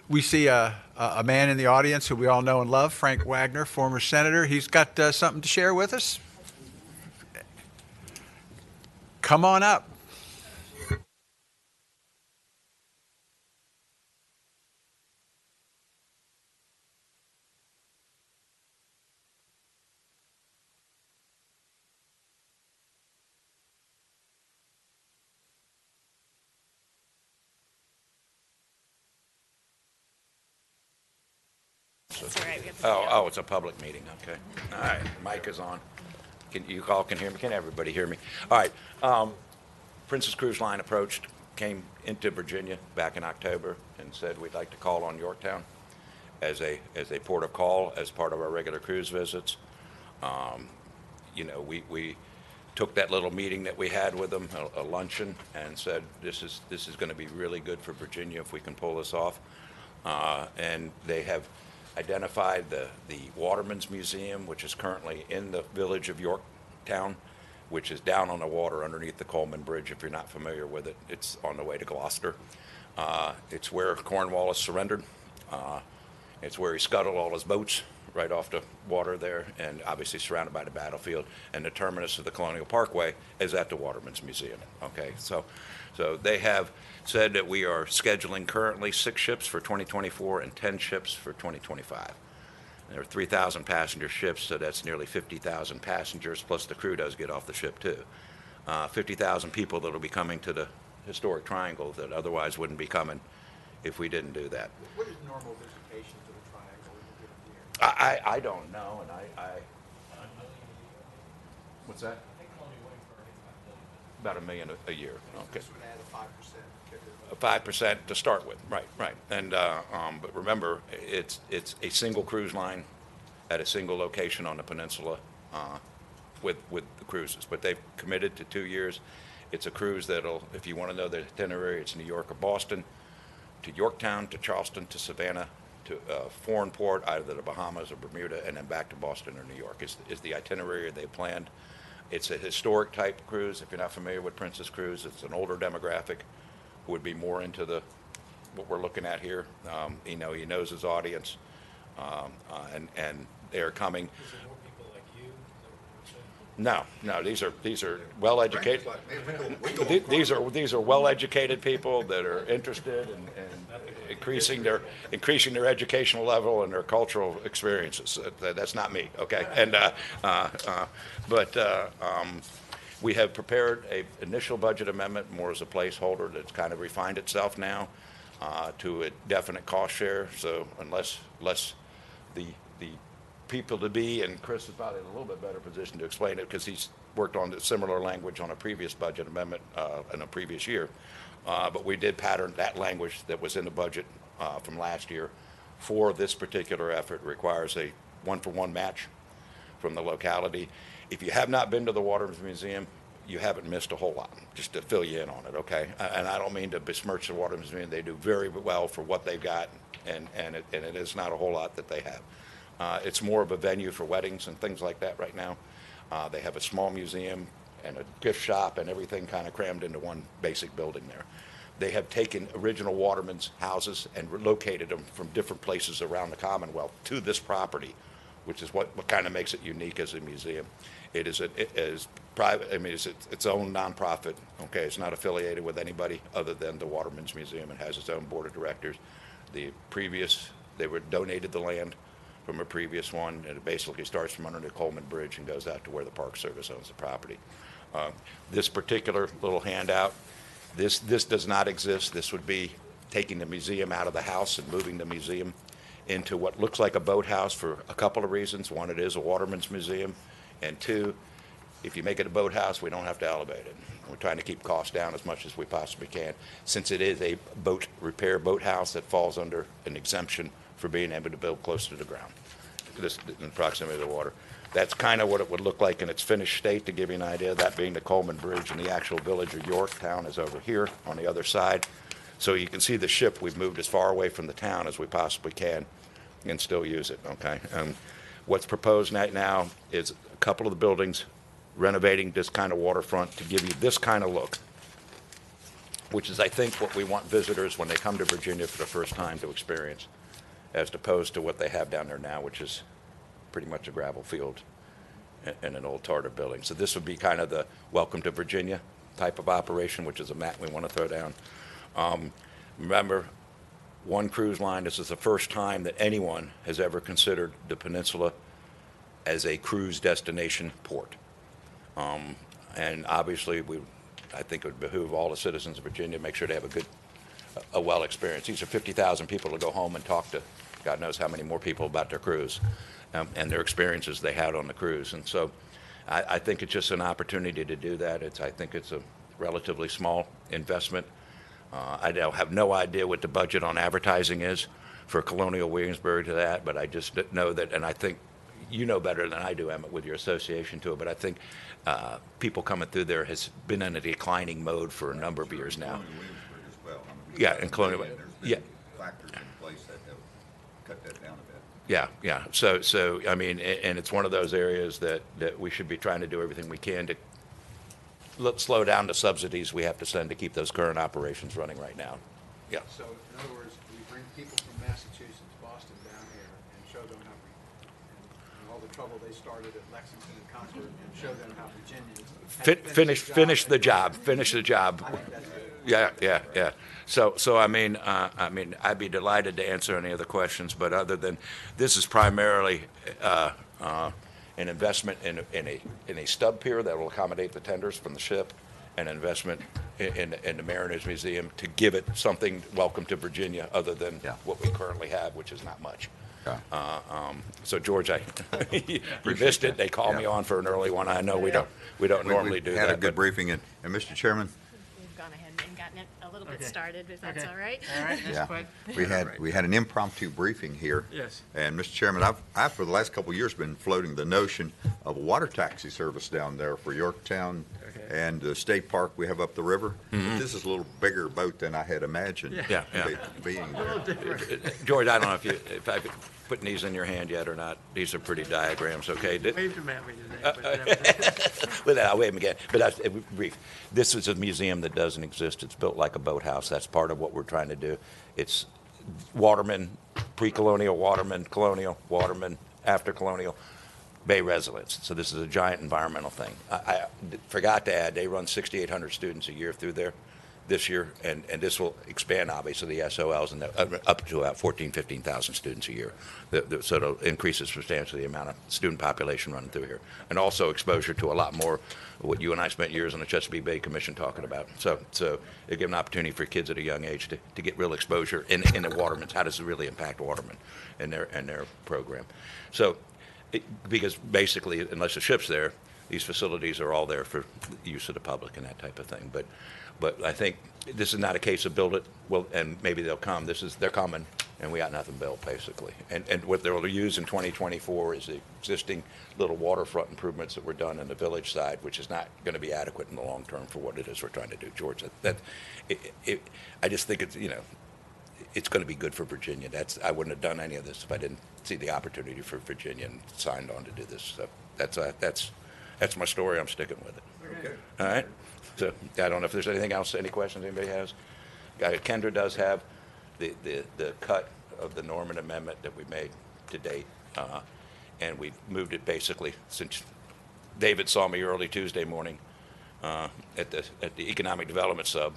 We see a man in the audience who we all know and love, Frank Wagner, former senator. He's got something to share with us. Come on up. It's all right. We have the video. It's a public meeting, okay. All right, mic is on. You all can hear me? Can everybody hear me? All right, Princess Cruise Line came into Virginia back in October and said we'd like to call on Yorktown as a port of call as part of our regular cruise visits. We took that little meeting that we had with them, a luncheon, and said this is going to be really good for Virginia if we can pull this off. And they have identified the Waterman's Museum, which is currently in the village of Yorktown, which is down on the water underneath the Coleman Bridge. If you're not familiar with it, it's on the way to Gloucester. It's where Cornwallis surrendered. It's where he scuttled all his boats right off the water there, and obviously surrounded by the battlefield. And the terminus of the Colonial Parkway is at the Waterman's Museum. Okay, so they have said that we are scheduling currently 6 ships for 2024 and 10 ships for 2025. There are 3,000 passenger ships, so that's nearly 50,000 passengers, plus the crew does get off the ship too. 50,000 people that will be coming to the historic triangle that otherwise wouldn't be coming if we didn't do that. What is normal visitation to the triangle in a given year? I don't know, and what's that? About $1 million a year. Okay. This would add a 5% kicker. 5% to start with, right. And but remember, it's a single cruise line at a single location on the peninsula with the cruises. But they've committed to 2 years. It's a cruise that'll, if you want to know the itinerary, it's New York or Boston to Yorktown to Charleston to Savannah to a foreign port, either the Bahamas or Bermuda, and then back to Boston or New York is the itinerary they planned. It's a historic type cruise. If you're not familiar with Princess Cruise, it's an older demographic who would be more into what we're looking at here. He knows his audience, and they are coming. Is there more people like you? Is that what you're saying? No, these are well educated. These are well educated people that are interested in increasing their educational level and their cultural experiences. That's not me, okay? And we have prepared a initial budget amendment more as a placeholder that's kind of refined itself now to a definite cost share. So unless the people to be, and Chris is probably in a little bit better position to explain it because he's worked on similar language on a previous budget amendment in a previous year. But we did pattern that language that was in the budget from last year for this particular effort. It requires a 1-for-1 match from the locality. If you have not been to the Waterman's Museum, you haven't missed a whole lot, just to fill you in on it, okay? And I don't mean to besmirch the Waterman's Museum. They do very well for what they've got, and it is not a whole lot that they have. It's more of a venue for weddings and things like that right now. They have a small museum and a gift shop and everything kind of crammed into one basic building there. They have taken original Waterman's houses and relocated them from different places around the Commonwealth to this property, which is what kind of makes it unique as a museum. It is private. I mean, it's its own nonprofit. Okay, it's not affiliated with anybody other than the Waterman's Museum. It has its own board of directors. They were donated the land from a previous one, and it basically starts from under the Coleman Bridge and goes out to where the Park Service owns the property. This particular little handout, this does not exist. This would be taking the museum out of the house and moving the museum into what looks like a boathouse for a couple of reasons. One, it is a Waterman's Museum, and two, if you make it a boathouse, we don't have to elevate it. We're trying to keep costs down as much as we possibly can, since it is a boat repair boathouse that falls under an exemption for being able to build close to the ground, this in proximity to the water. That's kind of what it would look like in its finished state, to give you an idea, that being the Coleman Bridge, and the actual village of Yorktown is over here on the other side. So you can see the ship, we've moved as far away from the town as we possibly can and still use it, okay? What's proposed right now is a couple of the buildings renovating this kind of waterfront to give you this kind of look. which is, I think, what we want visitors when they come to Virginia for the first time to experience, as opposed to what they have down there now, which is pretty much a gravel field and an old tartar building. So this would be kind of the welcome to Virginia type of operation, which is a mat we want to throw down. Remember, one cruise line, this is the first time that anyone has ever considered the peninsula as a cruise destination port. And obviously, I think it would behoove all the citizens of Virginia to make sure they have a well experience. These are 50,000 people to go home and talk to God knows how many more people about their cruise and their experiences they had on the cruise. And so I think it's just an opportunity to do that. I think it's a relatively small investment. I have no idea what the budget on advertising is for Colonial Williamsburg to that, but I just know that, and I think you know better than I do, Emmett, with your association to it, but I think people coming through there has been in a declining mode for a number of years now. Colonial Williamsburg as well. I mean, Yeah, and Colonial, there's been yeah. factors in place that have cut that down a bit. Yeah. So I mean, and it's one of those areas that we should be trying to do everything we can to slow down the subsidies we have to send to keep those current operations running right now. Yeah. So in other words, we bring people from Massachusetts, Boston down here and show them how, and all the trouble they started at Lexington and Concord, and show them how Virginians Finish the job. Yeah. So I mean, I'd be delighted to answer any other questions, but other than this is primarily an investment in a stub pier that will accommodate the tenders from the ship, an investment in the Mariners Museum to give it something welcome to Virginia other than what we currently have, which is not much. Yeah. So George, you missed it. They called me on for an early one. I know we don't normally do that. Had a good but- briefing, and Mr. Chairman, We've gone ahead and gotten it a little bit Okay. started, if that's Okay. all right. All right, yeah, that's fine. we had an impromptu briefing here. Yes. And Mr. Chairman, I've for the last couple of years been floating the notion of a water taxi service down there for Yorktown Okay. and the state park we have up the river. But this is a little bigger boat than I had imagined. Yeah. Being there. George, I don't know if I've put these in your hand yet or not. These are pretty diagrams, okay? Waved them at me today, but Well, I'll wave them again. But brief. This is a museum that doesn't exist. It's built like a boathouse. That's part of what we're trying to do. It's waterman, pre-colonial waterman, colonial waterman, after colonial Bay residents. So this is a giant environmental thing. I forgot to add, they run 6,800 students a year through there this year, and this will expand, obviously, the SOLs and up to about 15,000 students a year. So it'll increase substantially the amount of student population running through here. And also exposure to a lot more of what you and I spent years on the Chesapeake Bay Commission talking about. So it gives an opportunity for kids at a young age to get real exposure in the watermen. How does it really impact watermen and their program? So, because basically, unless the ship's there, these facilities are all there for use of the public and that type of thing. But I think this is not a case of build it, well, and maybe they'll come. They're coming, and we got nothing built, basically. And what they'll use in 2024 is the existing little waterfront improvements that were done in the village side, which is not going to be adequate in the long term for what it is we're trying to do, George. I just think it's going to be good for Virginia. I wouldn't have done any of this if I didn't see the opportunity for Virginia and signed on to do this. So that's my story. I'm sticking with it. Okay. All right. So I don't know if there's anything else, any questions anybody has. Kendra does have the cut of the Norman Amendment that we made to date, and we moved it basically since David saw me early Tuesday morning at the Economic Development Sub,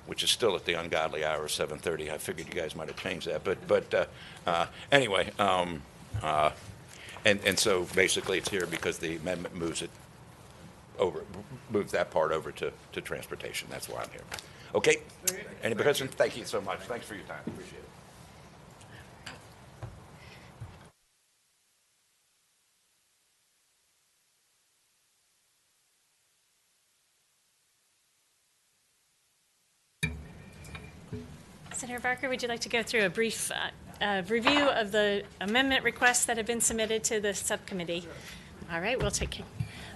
which is still at the ungodly hour of 7:30. I figured you guys might have changed that, but anyway, and so basically it's here because the amendment moves that part over to transportation. That's why I'm here. Okay? Any questions? Thank you so much. Thanks for your time. Appreciate it. Senator Barker, would you like to go through a brief review of the amendment requests that have been submitted to the subcommittee? All right,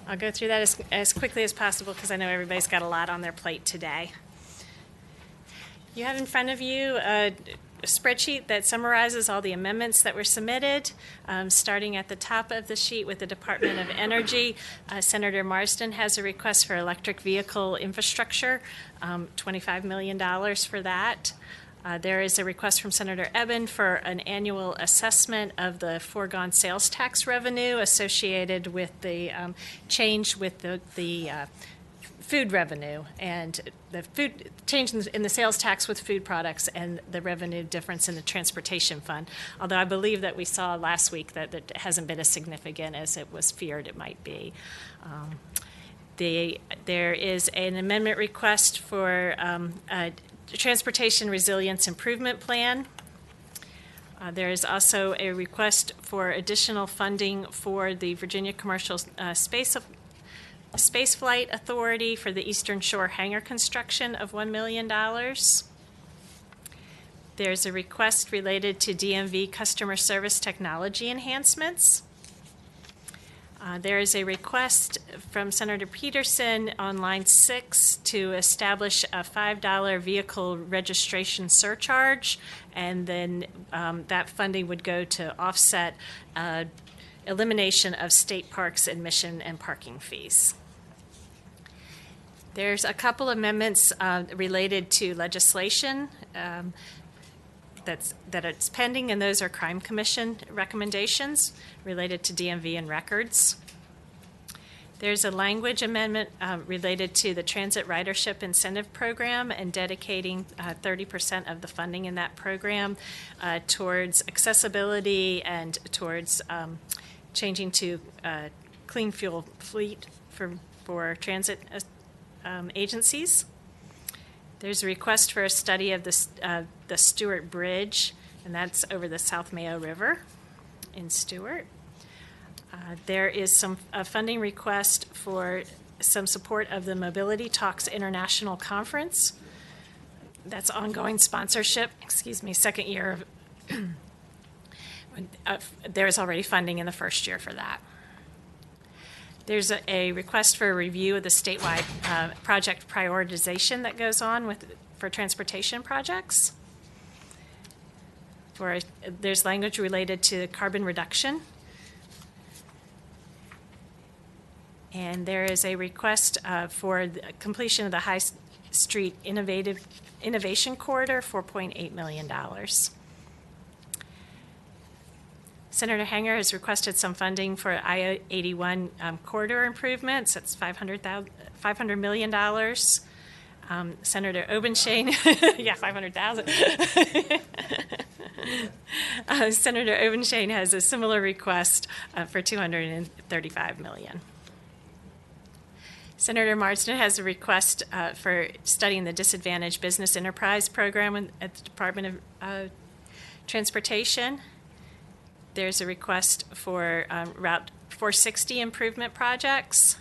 I'll go through that as quickly as possible because I know everybody's got a lot on their plate today. You have in front of you a spreadsheet that summarizes all the amendments that were submitted, starting at the top of the sheet with the Department of Energy. Senator Marsden has a request for electric vehicle infrastructure, $25 million for that. There is a request from Senator Eben for an annual assessment of the foregone sales tax revenue associated with the change with the food revenue and the food change in the sales tax with food products and the revenue difference in the transportation fund. Although I believe that we saw last week that it hasn't been as significant as it was feared it might be. There is an amendment request for a Transportation Resilience Improvement Plan. There is also a request for additional funding for the Virginia Commercial Spaceflight Authority for the Eastern Shore hangar construction of $1 million. There's a request related to DMV customer service technology enhancements. There is a request from Senator Peterson on line 6 to establish a $5 vehicle registration surcharge, and then that funding would go to offset elimination of state parks admission and parking fees. There's a couple amendments related to legislation that it's pending, and those are Crime Commission recommendations related to DMV and records. There's a language amendment related to the Transit Ridership Incentive Program and dedicating 30% of the funding in that program towards accessibility and towards changing to clean fuel fleet for transit agencies. There's a request for a study of the Stewart Bridge, and that's over the South Mayo River in Stewart. There is a funding request for some support of the Mobility Talks International Conference. That's ongoing sponsorship, second year of, there is already funding in the first year for that. There's a request for a review of the statewide project prioritization that goes on for transportation projects. There's language related to carbon reduction. And there is a request for the completion of the High Street Innovation Corridor, $4.8 million. Senator Hanger has requested some funding for I-81 corridor improvements. That's $500 million. Senator Obenshain, yeah, 500,000. Senator Obenshain has a similar request for $235 million. Senator Marsden has a request for studying the Disadvantaged Business Enterprise Program at the Department of Transportation. There's a request for Route 460 improvement projects.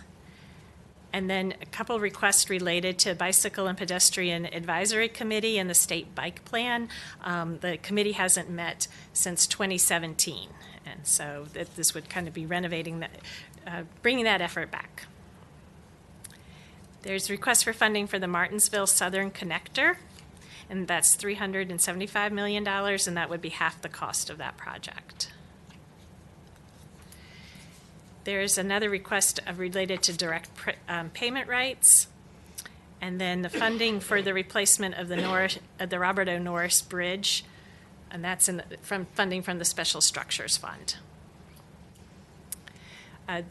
And then a couple requests related to Bicycle and Pedestrian Advisory Committee and the State Bike Plan. The committee hasn't met since 2017. And so this would kind of be renovating that, bringing that effort back. There's a request for funding for the Martinsville Southern Connector, and that's $375 million, and that would be half the cost of that project. There's another request related to direct payment rights, and then the funding for the replacement of the Robert O. Norris Bridge, and that's from funding from the Special Structures Fund.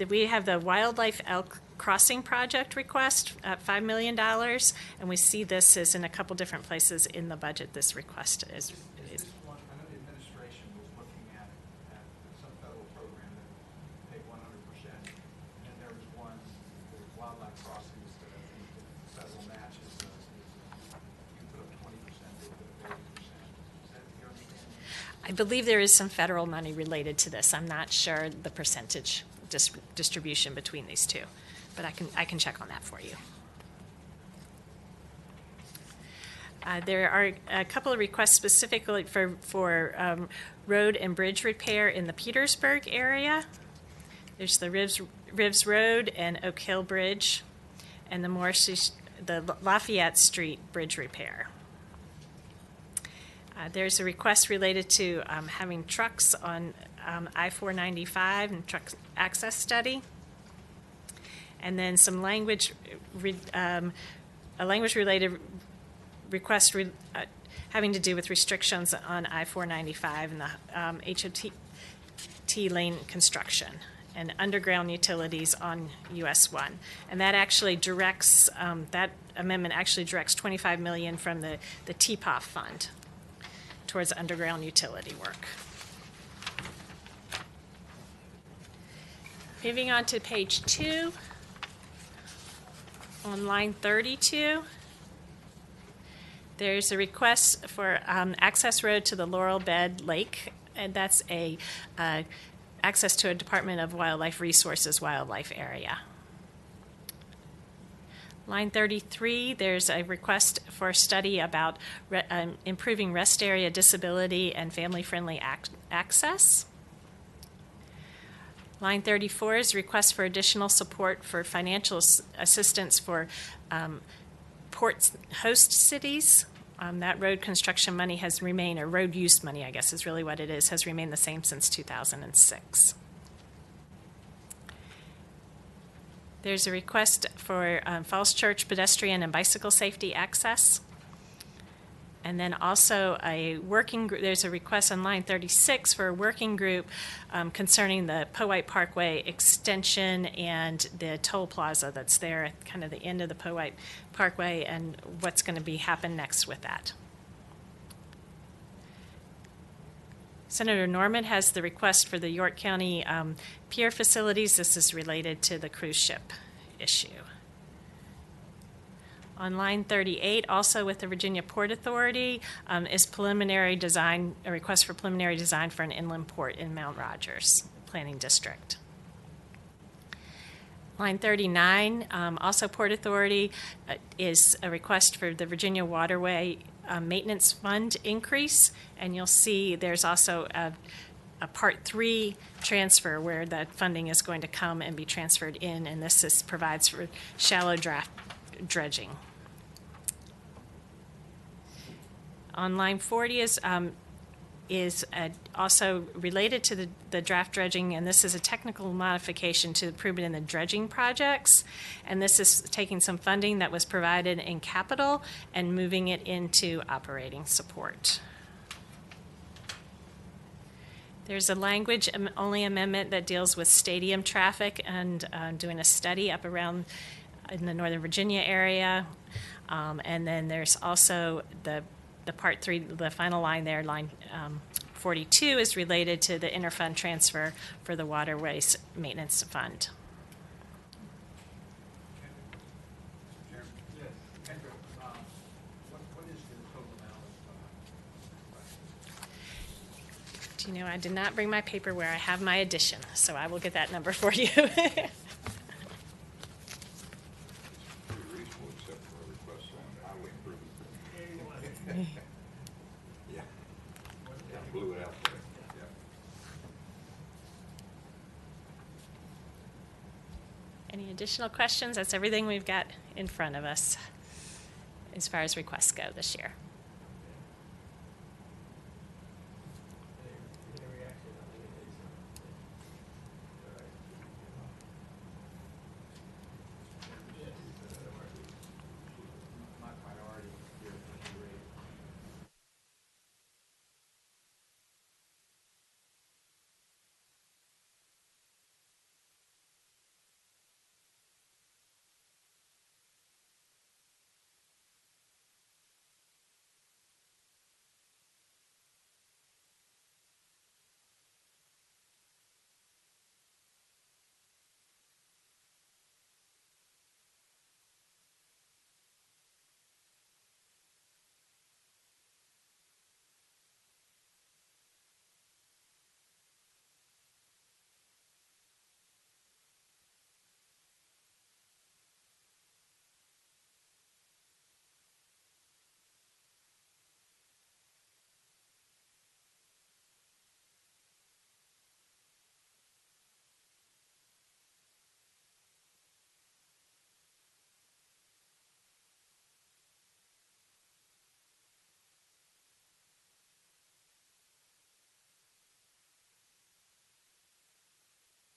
We have the Wildlife Elk Crossing Project request at $5 million, and we see this as in a couple different places in the budget. This request is. I know the administration was looking at some federal program that paid 100%, and there was one with wildlife crossings that I think the federal matches you put up 20%, they put up 80%. Is that your understanding? I believe there is some federal money related to this. I'm not sure the percentage distribution between these two, but I can check on that for you. There are a couple of requests specifically for road and bridge repair in the Petersburg area. There's the Ribs Road and Oak Hill Bridge, and the Lafayette Street Bridge repair. There's a request related to having trucks on I-495 and truck access study. And then some language, a language-related request having to do with restrictions on I-495 and the HOT lane construction and underground utilities on US 1. And that actually directs, that amendment actually directs $25 million from the TPOF fund towards underground utility work. Moving on to page 2, on line 32, there's a request for access road to the Laurel Bed Lake, and that's a access to a Department of Wildlife Resources wildlife area. Line 33, there's a request for a study about improving rest area disability and family-friendly access. Line 34 is a request for additional support for financial assistance for port host cities. That road construction money has remained, or road use money, I guess is really what it is, has remained the same since 2006. There's a request for Falls Church pedestrian and bicycle safety access. And then also a working group, there's a request on line 36 for a working group concerning the Powhite Parkway extension and the toll plaza that's there at kind of the end of the Powhite Parkway and what's going to happen next with that. Senator Norman has the request for the York County pier facilities. This is related to the cruise ship issue. On line 38, also with the Virginia Port Authority, is preliminary design, a request for preliminary design for an inland port in Mount Rogers Planning District. Line 39, also Port Authority, is a request for the Virginia Waterway Maintenance Fund increase, and you'll see there's also a Part 3 transfer where that funding is going to come and be transferred in, and this provides for shallow draft dredging. On line 40 is also related to the draft dredging, and this is a technical modification to improvement in the dredging projects. And this is taking some funding that was provided in capital and moving it into operating support. There's a language-only amendment that deals with stadium traffic and doing a study up around in the Northern Virginia area. And then there's also the Part 3, the final line there, line 42, is related to the interfund transfer for the Waterways Maintenance Fund. Chairman? Yes. Kendra, what is the total amount of Do you know, I did not bring my paper where I have my addition, so I will get that number for you. Pretty reasonable except for a request on highway improvement. Yeah. Yeah, blew it out there. Yeah. Any additional questions? That's everything we've got in front of us as far as requests go this year.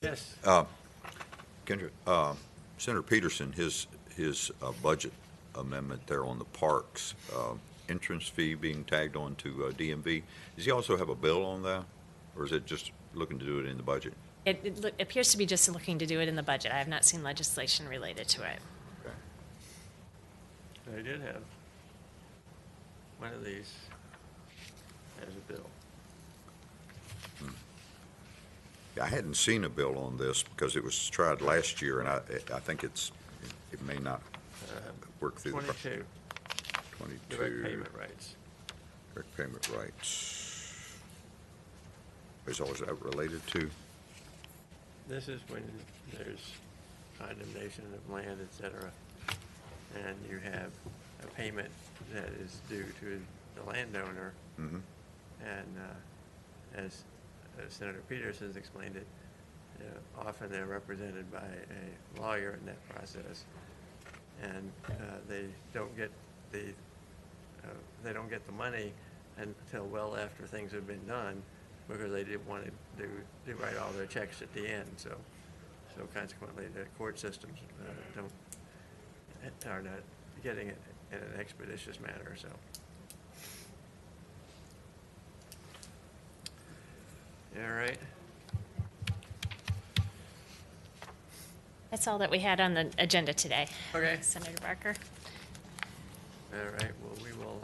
Yes. Kendra, Senator Peterson, his budget amendment there on the parks, entrance fee being tagged on to DMV, does he also have a bill on that? Or is it just looking to do it in the budget? It appears to be just looking to do it in the budget. I have not seen legislation related to it. Okay. I did have one of these as a bill. I hadn't seen a bill on this because it was tried last year, and I think it may not work through the. 22, 22. direct payment rights. Direct payment rights. Is that related to? This is when there's condemnation of land, et cetera, and you have a payment that is due to the landowner. Mm-hmm. And as Senator Peterson's explained it, often they're represented by a lawyer in that process, and they don't get the money until well after things have been done, because they didn't want to write all their checks at the end. So consequently, the court systems are not getting it in an expeditious manner. So. All right. That's all that we had on the agenda today. Okay. Senator Barker. All right. Well, we will